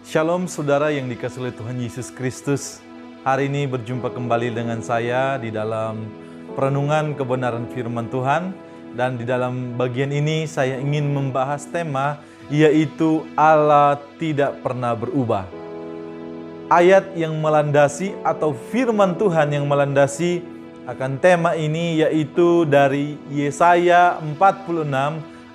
Shalom saudara yang dikasihi oleh Tuhan Yesus Kristus. Hari ini berjumpa kembali dengan saya di dalam perenungan kebenaran firman Tuhan. Dan di dalam bagian ini saya ingin membahas tema yaitu Allah tidak pernah berubah. Ayat yang melandasi atau firman Tuhan yang melandasi akan tema ini yaitu dari Yesaya 46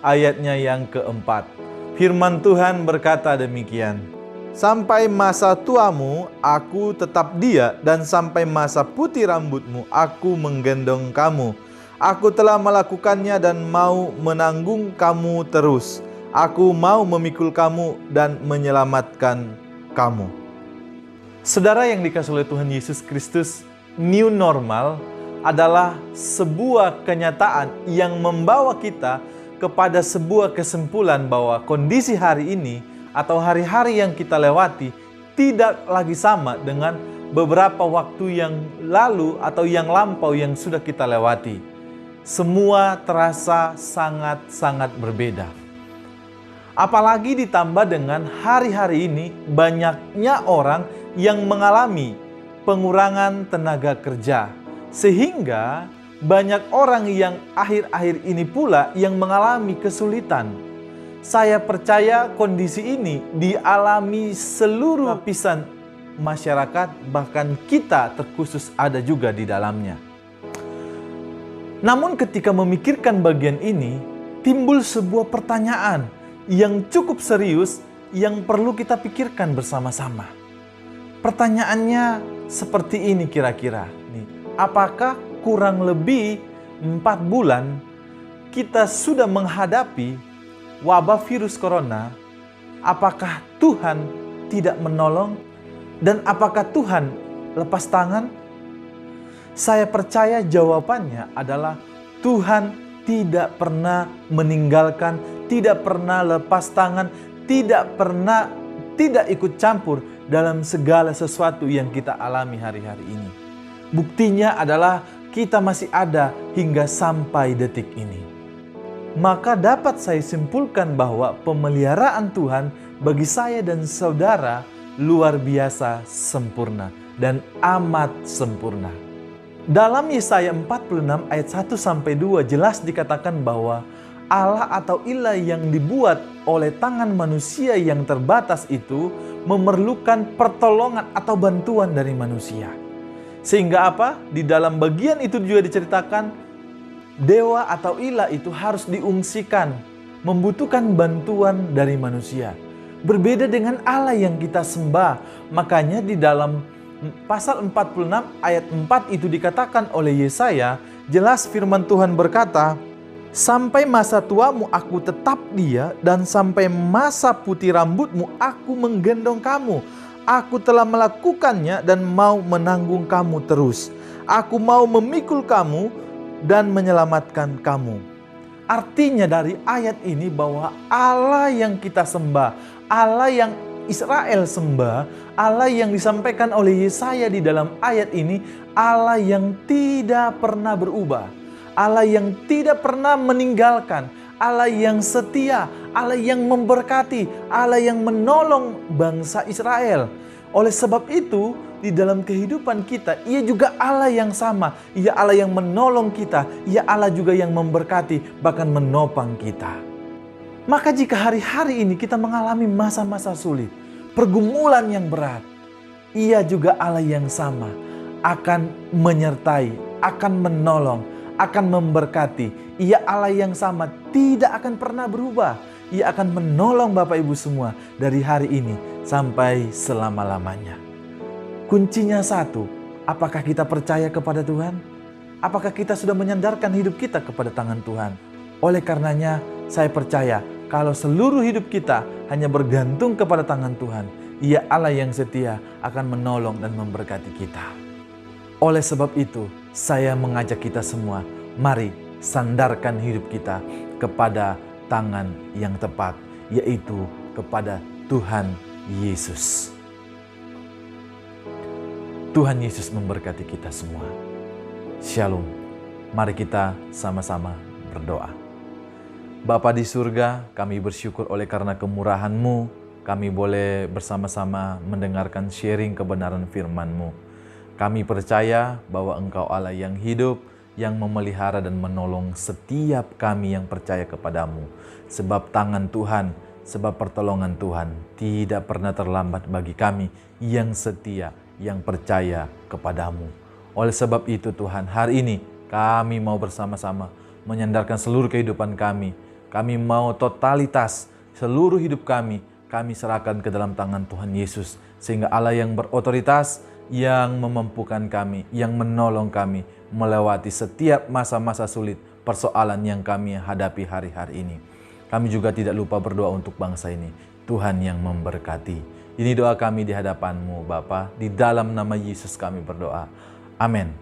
ayatnya yang keempat. Firman Tuhan berkata demikian. Sampai masa tuamu aku tetap dia, dan sampai masa putih rambutmu aku menggendong kamu. Aku telah melakukannya dan mau menanggung kamu terus. Aku mau memikul kamu dan menyelamatkan kamu. Saudara yang dikasihi oleh Tuhan Yesus Kristus, new normal adalah sebuah kenyataan yang membawa kita kepada sebuah kesimpulan bahwa kondisi hari ini atau hari-hari yang kita lewati tidak lagi sama dengan beberapa waktu yang lalu atau yang lampau yang sudah kita lewati. Semua terasa sangat-sangat berbeda. Apalagi ditambah dengan hari-hari ini banyaknya orang yang mengalami pengurangan tenaga kerja. Sehingga banyak orang yang akhir-akhir ini pula yang mengalami kesulitan. Saya percaya kondisi ini dialami seluruh lapisan masyarakat, bahkan kita terkhusus ada juga di dalamnya. Namun ketika memikirkan bagian ini, timbul sebuah pertanyaan yang cukup serius yang perlu kita pikirkan bersama-sama. Pertanyaannya seperti ini kira-kira. Apakah kurang lebih 4 bulan kita sudah menghadapi wabah virus corona? Apakah Tuhan tidak menolong? Dan apakah Tuhan lepas tangan? Saya percaya jawabannya adalah Tuhan tidak pernah meninggalkan, tidak pernah lepas tangan, tidak ikut campur dalam segala sesuatu yang kita alami hari-hari ini. Buktinya adalah kita masih ada hingga sampai detik ini. Maka dapat saya simpulkan bahwa pemeliharaan Tuhan bagi saya dan saudara luar biasa sempurna dan amat sempurna. Dalam Yesaya 46 ayat 1-2 jelas dikatakan bahwa Allah atau ilah yang dibuat oleh tangan manusia yang terbatas itu memerlukan pertolongan atau bantuan dari manusia. Sehingga apa? Di dalam bagian itu juga diceritakan dewa atau ilah itu harus diungsikan, membutuhkan bantuan dari manusia. Berbeda dengan Allah yang kita sembah. Makanya di dalam pasal 46 ayat 4 itu dikatakan oleh Yesaya, jelas firman Tuhan berkata, sampai masa tuamu aku tetap dia, dan sampai masa putih rambutmu aku menggendong kamu. Aku telah melakukannya dan mau menanggung kamu terus. Aku mau memikul kamu dan menyelamatkan kamu. Artinya dari ayat ini bahwa Allah yang kita sembah, Allah yang Israel sembah, Allah yang disampaikan oleh Yesaya di dalam ayat ini, Allah yang tidak pernah berubah, Allah yang tidak pernah meninggalkan, Allah yang setia, Allah yang memberkati, Allah yang menolong bangsa Israel. Oleh sebab itu, di dalam kehidupan kita, Ia juga Allah yang sama. Ia Allah yang menolong kita. Ia Allah juga yang memberkati, bahkan menopang kita. Maka jika hari-hari ini kita mengalami masa-masa sulit, pergumulan yang berat, Ia juga Allah yang sama. Akan menyertai, akan menolong, akan memberkati. Ia Allah yang sama, tidak akan pernah berubah. Ia akan menolong Bapak Ibu semua dari hari ini sampai selama-lamanya. Kuncinya satu, apakah kita percaya kepada Tuhan? Apakah kita sudah menyandarkan hidup kita kepada tangan Tuhan? Oleh karenanya, saya percaya kalau seluruh hidup kita hanya bergantung kepada tangan Tuhan, Ia Allah yang setia akan menolong dan memberkati kita. Oleh sebab itu, saya mengajak kita semua, mari sandarkan hidup kita kepada tangan yang tepat, yaitu kepada Tuhan Yesus. Tuhan Yesus memberkati kita semua. Shalom. Mari kita sama-sama berdoa. Bapa di surga, kami bersyukur oleh karena kemurahan-Mu kami boleh bersama-sama mendengarkan sharing kebenaran firman-Mu. Kami percaya bahwa Engkau Allah yang hidup, yang memelihara dan menolong setiap kami yang percaya kepadamu. Sebab tangan Tuhan, sebab pertolongan Tuhan tidak pernah terlambat bagi kami yang setia, yang percaya kepadamu. Oleh sebab itu Tuhan, hari ini kami mau bersama-sama menyandarkan seluruh kehidupan kami. Kami mau totalitas seluruh hidup kami serahkan ke dalam tangan Tuhan Yesus. Sehingga Allah yang berotoritas, yang memampukan kami, yang menolong kami melewati setiap masa-masa sulit, persoalan yang kami hadapi hari-hari ini. Kami juga tidak lupa berdoa untuk bangsa ini. Tuhan yang memberkati. Ini doa kami di hadapan-Mu Bapa. Di dalam nama Yesus kami berdoa. Amin.